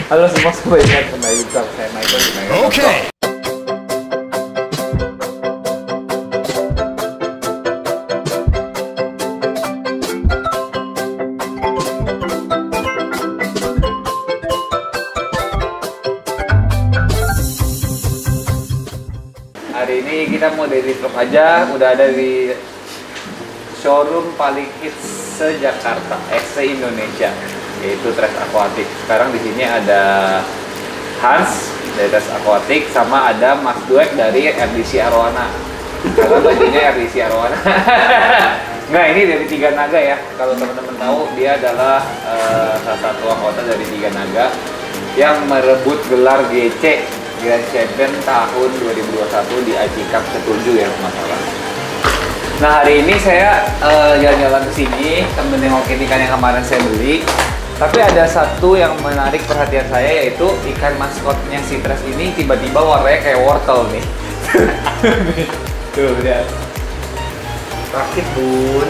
Halo semua, selamat kembali bersama saya Michael di Michael. Oke. Hari ini kita mau dari vlog aja, udah ada di showroom paling hits se-Jakarta, se-Indonesia, yaitu Tres Aquatic. Sekarang di sini ada Hans dari Tres Aquatic, sama ada Mas Duek dari RDC Arowana. Karena bajunya RDC Arowana. Nggak, ini dari Tiga Naga ya. Kalau teman-teman tahu, dia adalah salah satu anggota dari Tiga Naga yang merebut gelar GC Grand Champion tahun 2021 di IC Cup ke-7 ya, masalah. Nah, hari ini saya jalan-jalan ke sini sambil nengokin ikan yang kemarin saya beli. Tapi ada satu yang menarik perhatian saya, yaitu ikan maskotnya si Tres ini tiba-tiba warnanya kayak wortel nih. Tuh, lihat. Rakit, Bun.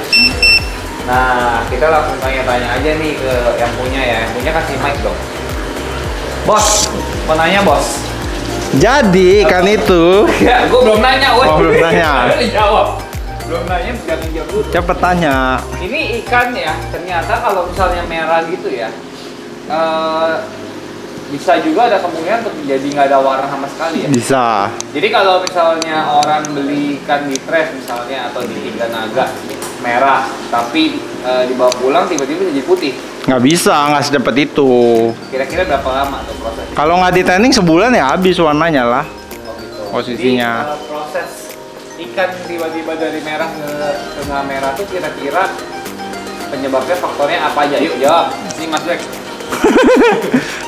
Nah, kita langsung tanya-tanya aja nih ke yang punya ya. Yang punya kasih mic dong. Bos, mau nanya, Bos. Jadi ikan itu. Ya, gue belum nanya, woy. Oh, belum nanya. Jawab. Belum nanya, jangan jawab dulu. Cepet tanya. Ini ikan ya, ternyata kalau misalnya merah gitu ya, bisa juga ada kemungkinan untuk jadi nggak ada warna sama sekali ya. Bisa. Jadi kalau misalnya orang beli ikan di Tres misalnya atau di Tiga Naga merah, tapi dibawa pulang tiba-tiba jadi putih. Nggak bisa, nggak secepat itu. Kira-kira berapa lama tuh prosesnya? Kalau nggak di tanning sebulan ya habis warnanya lah. Oh gitu. Posisinya. Jadi proses ikan tiba-tiba dari merah ke nggak merah tuh kira-kira penyebabnya faktornya apa aja? Yuk jawab, si Mas Jack.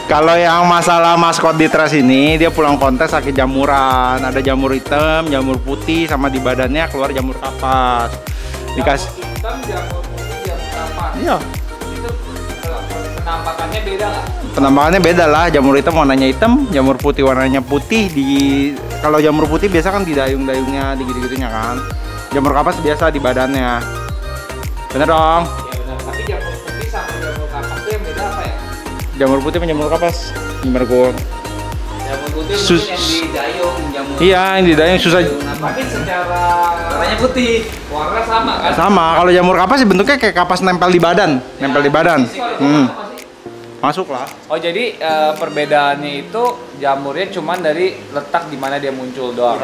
Kalau yang masalah maskot di Tres ini, dia pulang kontes sakit jamuran. Ada jamur hitam, jamur putih, sama di badannya keluar jamur kapas. Dikasih. Jamur hitam, jamur putih, jamur kapas. Iya. Itu penampakannya beda nggak? Penampakannya beda lah. Jamur hitam warnanya hitam, jamur putih warnanya putih. Kalau jamur putih biasa kan di dayung-dayungnya, di gitu-gitunya kan. Jamur kapas biasa di badannya. Bener dong? Iya benar. Tapi jamur putih sama jamur kapas itu yang beda apa ya? Jamur putih sama jamur kapas. Gimana gue? Jamur putih mungkin yang di dayung, jamur. Iya, yang di dayung susah. Tapi secara warnanya putih, warna sama kan? Sama. Kalau jamur kapas sih bentuknya kayak kapas nempel di badan, nempel di badan. Masuk lah. Oh jadi perbedaannya itu jamurnya cuman dari letak di mana dia muncul doang.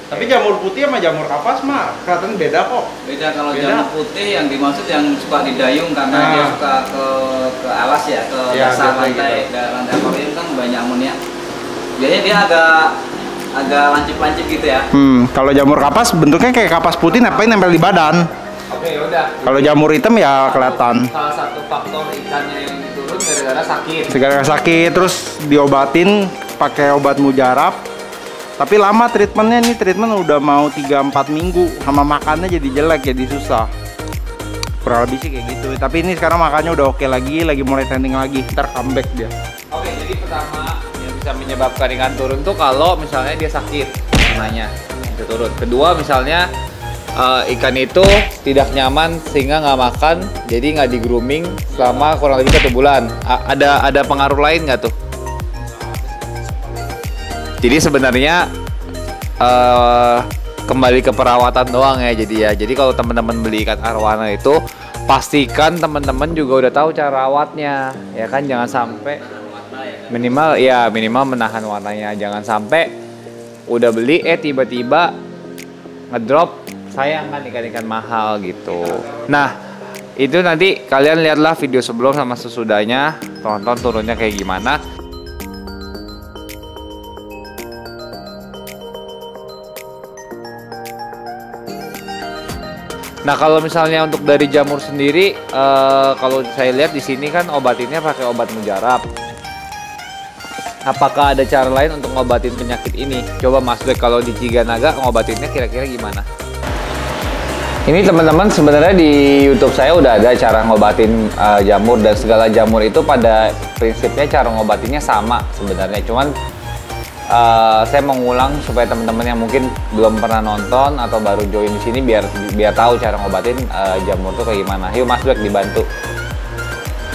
Tapi jamur putih sama jamur kapas mah kelihatan beda kok. Beda. Kalau jamur putih yang dimaksud yang suka di dayung karena dia suka ke alas ya, ke dasar lantai, gitu. Lantai akuarium kan banyak amonia. Biasanya dia agak lancip-lancip gitu ya. Kalau jamur kapas bentuknya kayak kapas putih nempel di badan. Oke, yaudah. Kalau jamur hitam ya kelihatan. Salah satu faktor ikannya yang turun gara-gara sakit. Gara-gara sakit, terus diobatin pakai obat mujarab. Tapi lama treatmentnya, nih treatment udah mau 3-4 minggu. Sama makannya jadi jelek, jadi susah. Kurang lebih sih kayak gitu. Tapi ini sekarang makannya udah oke lagi mulai trending lagi. Ntar comeback dia. Oke, jadi pertama yang bisa menyebabkan ikan turun tuh kalau misalnya dia sakit, warnanya itu turun. Kedua misalnya ikan itu tidak nyaman sehingga nggak makan, jadi nggak di grooming selama kurang lebih 1 bulan. Ada pengaruh lain nggak tuh? Jadi sebenarnya kembali ke perawatan doang ya. Jadi kalau teman-teman beli ikan arwana itu pastikan teman-teman juga udah tahu cara rawatnya, ya kan. Jangan sampai minimal menahan warnanya. Jangan sampai udah beli tiba-tiba ngedrop, sayang kan ikan-ikan mahal gitu. Nah itu nanti kalian lihatlah video sebelum sama sesudahnya, tonton turunnya kayak gimana. Nah kalau misalnya untuk dari jamur sendiri, kalau saya lihat di sini kan obatinnya pakai obat mujarab. Apakah ada cara lain untuk ngobatin penyakit ini? Coba Mas Dek, kalau di Tiga Naga ngobatinnya kira-kira gimana? Ini teman-teman sebenarnya di YouTube saya udah ada cara ngobatin jamur, dan segala jamur itu pada prinsipnya cara ngobatinnya sama sebenarnya. Cuman saya mau ngulang supaya teman-teman yang mungkin belum pernah nonton atau baru join di sini biar tahu cara ngobatin jamur tuh kayak gimana. Yuk Mas Dek dibantu.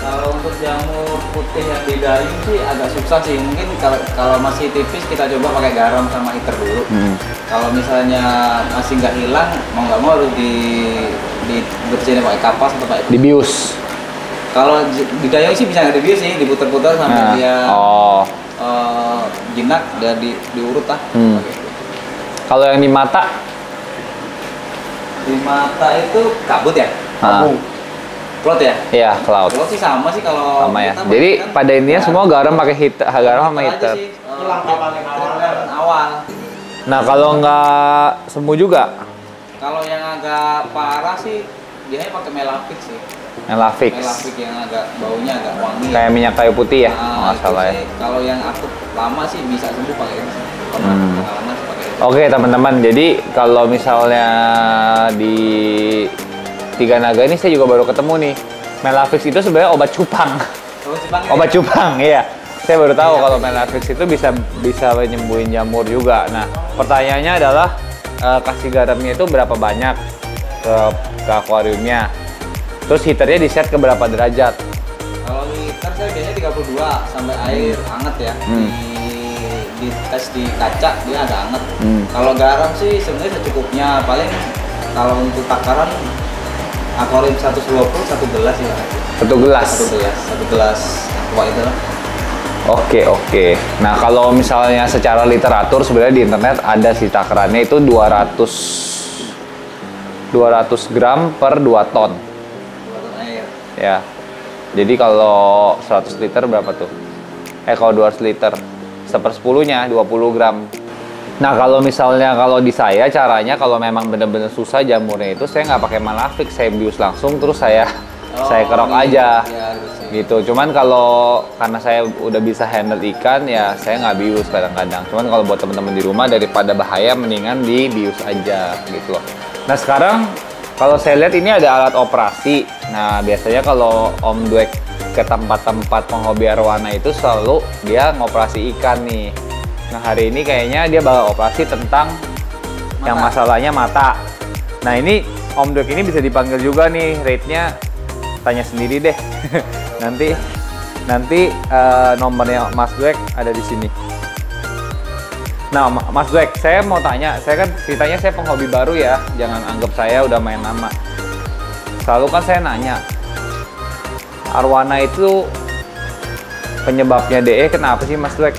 Kalau untuk jamur putih yang didayung sih agak susah sih. Mungkin kalau masih tipis kita coba pakai garam sama heater dulu. Kalau misalnya masih nggak hilang, mau nggak mau harus dibersihin pakai kapas atau pakai Dibius. Kalau didayung sih bisa nggak dibius sih, diputar-putar sampai dia jinak dan diurut lah. Kalau yang di mata? Di mata itu kabut ya? Kabut. Cloud ya? Iya, cloud. Cloud sih sama sih kalau sama ya. Jadi pada intinya semua garam pakai garam sama heater. Itu langkah paling awal. Nah, kalau nggak sembuh juga? Kalau yang agak parah sih biasanya pakai Melavix sih. Melavix yang agak baunya agak wangi. Kayak minyak kayu putih ya? Nggak salah ya. Kalau yang akut lama sih bisa sembuh pakai itu. Pengalaman sih pakai itu. Oke teman-teman, jadi kalau misalnya di Tiga Naga ini saya juga baru ketemu nih. Melavix itu sebenarnya obat cupang. Obat cupang, iya. Saya baru tahu kalau Melavix itu bisa nyembuhin jamur juga. Nah, pertanyaannya adalah kasih garamnya itu berapa banyak ke akuariumnya. Terus heaternya di set ke berapa derajat? Kalau heater saya biasanya 32 sampai air hangat ya. Di tes di kaca dia agak hangat. Kalau garam sih sebenarnya secukupnya. Paling kalau untuk takaran akuarium 120 1 gelas ya. 1 gelas. 1 gelas aqua itu lah. Oke. Nah, kalau misalnya secara literatur sebenarnya di internet ada sih takarannya itu 200 gram per 2 ton. 2 ton air. Ya. Jadi kalau 100 liter berapa tuh? Kalau 200 liter 1/10-nya 20 gram. Nah, kalau misalnya di saya caranya kalau memang benar-benar susah jamurnya itu saya nggak pakai Melavix, saya bius langsung terus saya kerok aja gitu. Cuman karena saya udah bisa handle ikan ya saya nggak bius kadang-kadang. Cuman kalau buat teman-teman di rumah daripada bahaya mendingan dibius aja gitu loh. Nah, sekarang kalau saya lihat ini ada alat operasi. Nah, biasanya kalau Om Dwek ke tempat-tempat penghobi arwana itu selalu dia ngoperasi ikan nih. Nah, hari ini kayaknya dia bakal operasi tentang yang masalahnya mata. Nah, ini Om Dwek ini bisa dipanggil juga nih, rate-nya tanya sendiri deh. nanti nomornya Mas Dwek ada di sini. Nah, Mas Dwek, saya mau tanya, saya kan ceritanya saya penghobi baru ya, jangan anggap saya udah main lama. Selalu kan saya nanya, arwana itu penyebabnya DE kenapa sih Mas Dwek?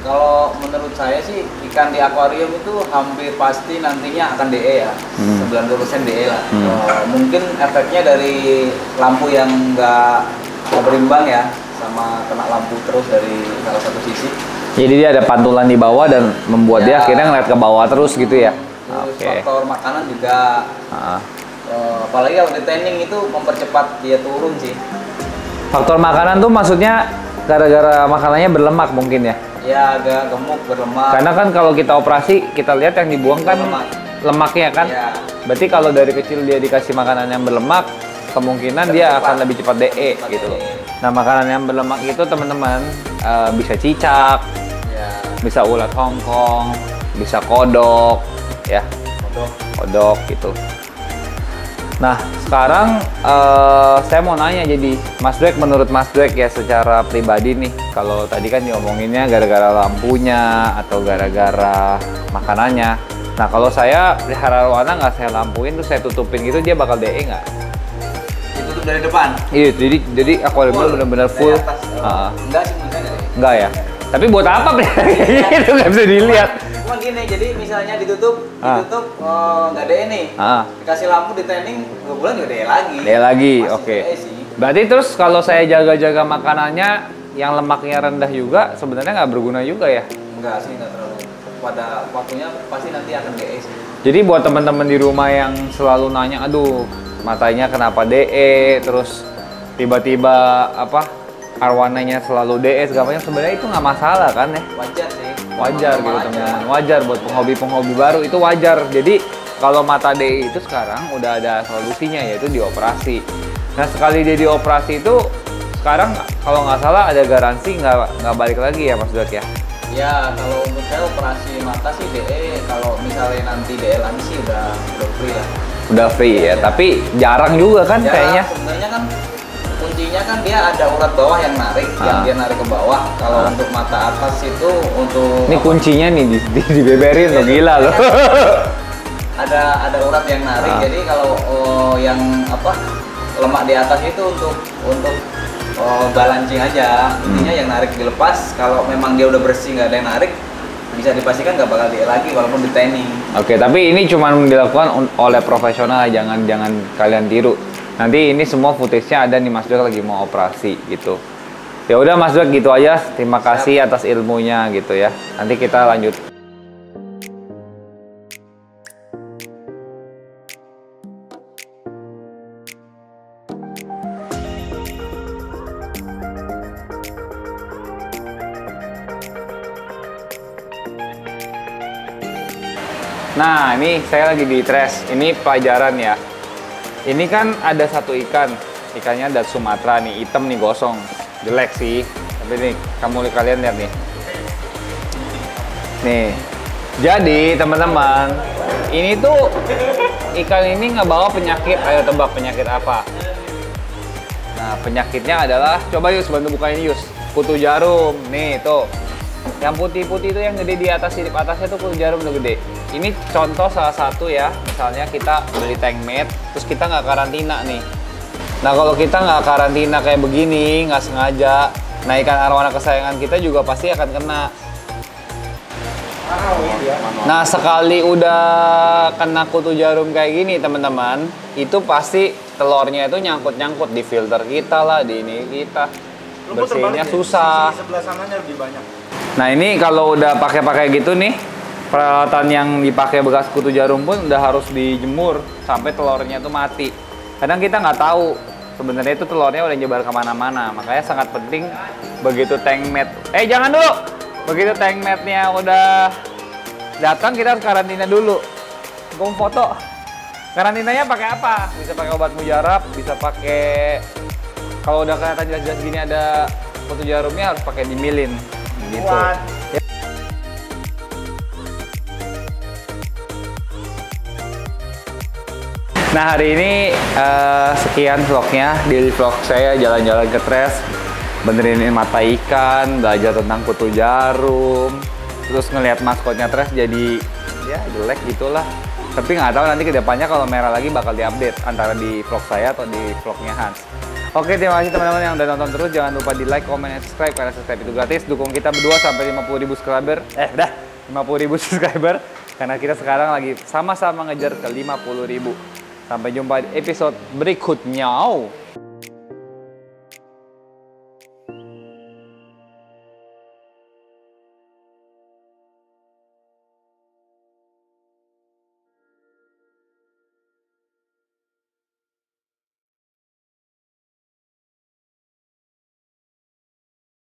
Kalau menurut saya sih ikan di akuarium itu hampir pasti nantinya akan DE ya. 90% DE lah. Mungkin efeknya dari lampu yang nggak berimbang ya, sama kena lampu terus dari salah satu sisi. Jadi dia ada pantulan di bawah dan membuat dia akhirnya ngeliat ke bawah terus gitu ya. Terus faktor makanan juga. Apalagi kalau di tanning itu mempercepat dia turun sih. Faktor makanan tuh maksudnya gara-gara makanannya berlemak mungkin ya? Ya, agak gemuk, berlemak. Karena kan kalau kita operasi, kita lihat yang dibuang kan lemaknya kan? Ya. Berarti kalau dari kecil dia dikasih makanan yang berlemak, kemungkinan dia akan lebih cepat DE gitu loh. Nah, makanan yang berlemak itu teman-teman bisa cicak, bisa ulat Hongkong, bisa kodok, ya. Kodok gitu. Nah, sekarang saya mau nanya jadi, Mas Dwek, menurut Mas Dwek ya secara pribadi nih, kalau tadi kan diomonginnya gara-gara lampunya atau gara-gara makanannya. Nah, kalau saya pelihara arwana nggak saya lampuin terus saya tutupin gitu, dia bakal DE nggak? Ditutup dari depan? Iya, jadi akuariumnya benar-benar full. Enggak sih menurut saya. Enggak ya? Tapi buat apa pelihara gitu, nggak bisa dilihat. Cuma gini, jadi misalnya ditutup nggak DE nih, dikasih lampu di tanning 2 bulan juga DE lagi. DE lagi, oke. Berarti terus kalau saya jaga-jaga makanannya yang lemaknya rendah juga, sebenarnya nggak berguna juga ya? Enggak sih, nggak terlalu. Pada waktunya pasti nanti akan DE sih. Jadi buat teman-teman di rumah yang selalu nanya, aduh matanya kenapa DE, terus tiba-tiba arwananya selalu DE segala macam, sebenarnya itu nggak masalah kan ya? Wajar sih. Wajar gitu teman-teman, wajar buat penghobi baru itu wajar. Jadi kalau mata DE itu sekarang udah ada solusinya, yaitu dioperasi. Nah, sekali dia dioperasi itu sekarang kalau nggak salah ada garansi nggak balik lagi ya Mas Dwek ya? Ya, kalau untuk saya operasi mata sih DE, kalau misalnya nanti DE lagi sih udah free lah. Udah free ya, tapi jarang juga kan jarang, kayaknya. Sebenarnya kan kuncinya kan dia ada urat bawah yang narik, yang dia narik ke bawah. Kalau untuk mata atas itu untuk ini kuncinya nih dibeberin loh, gila loh. Ada urat yang narik, jadi kalau yang apa lemak di atas itu untuk balancing aja. Intinya yang narik dilepas. Kalau memang dia udah bersih nggak ada yang narik, bisa dipastikan nggak bakal dia lagi walaupun di tanning. Oke, tapi ini cuma dilakukan oleh profesional, jangan kalian tiru. Nanti ini semua footage-nya ada nih Mas Dok lagi mau operasi gitu. Ya udah Mas Dok gitu aja. Terima kasih atas ilmunya gitu ya. Nanti kita lanjut. Nah, ini saya lagi di trash. Ini pelajaran ya. Ini kan ada satu ikan. Ikannya dari Sumatera nih, hitam nih, gosong. Jelek sih. Tapi nih, kalian lihat nih. Nih. Jadi, teman-teman, ini tuh ikan ini nggak bawa penyakit. Ayo tebak penyakit apa? Nah, penyakitnya adalah, coba Yus bantu buka ini Yus. Kutu jarum. Nih, tuh. Yang putih-putih itu yang gede di atas, sirip atasnya tuh kutu jarum udah gede. Ini contoh salah satu ya, misalnya kita beli tank mate, terus kita nggak karantina nih. Nah kalau kita nggak karantina kayak begini, nggak sengaja, nah ikan arwana kesayangan kita juga pasti akan kena. Nah sekali udah kena kutu jarum kayak gini teman-teman, itu pasti telurnya itu nyangkut-nyangkut di filter kita lah, di ini kita. Bersihnya susah. Sebelah sananya lebih banyak. Nah ini kalau udah pakai gitu nih, peralatan yang dipakai bekas kutu jarum pun udah harus dijemur sampai telurnya itu mati. Kadang kita nggak tahu sebenarnya itu telurnya udah nyebar kemana-mana. Makanya sangat penting begitu tank mate. Jangan dulu. Begitu tank mate-nya udah datang kita harus karantina dulu. Gue mau foto. Karantinanya pakai apa? Bisa pakai obat mujarab, bisa pakai kalau udah kelihatan jelas-jelas gini ada kutu jarumnya harus pakai dimilin gitu. Nah hari ini sekian vlognya, daily vlog saya jalan-jalan ke trash, benerin mata ikan, belajar tentang kutu jarum, terus ngelihat maskotnya trash jadi ya jelek gitulah. Tapi nggak tahu nanti kedepannya kalau merah lagi bakal diupdate antara di vlog saya atau di vlognya Hans. Oke, terima kasih teman-teman yang udah nonton terus. Jangan lupa di like, comment, dan subscribe karena subscribe itu gratis. Dukung kita berdua sampai 50.000 subscriber. 50.000 subscriber karena kita sekarang lagi sama-sama ngejar ke 50.000. Sampai jumpa di episode berikutnya.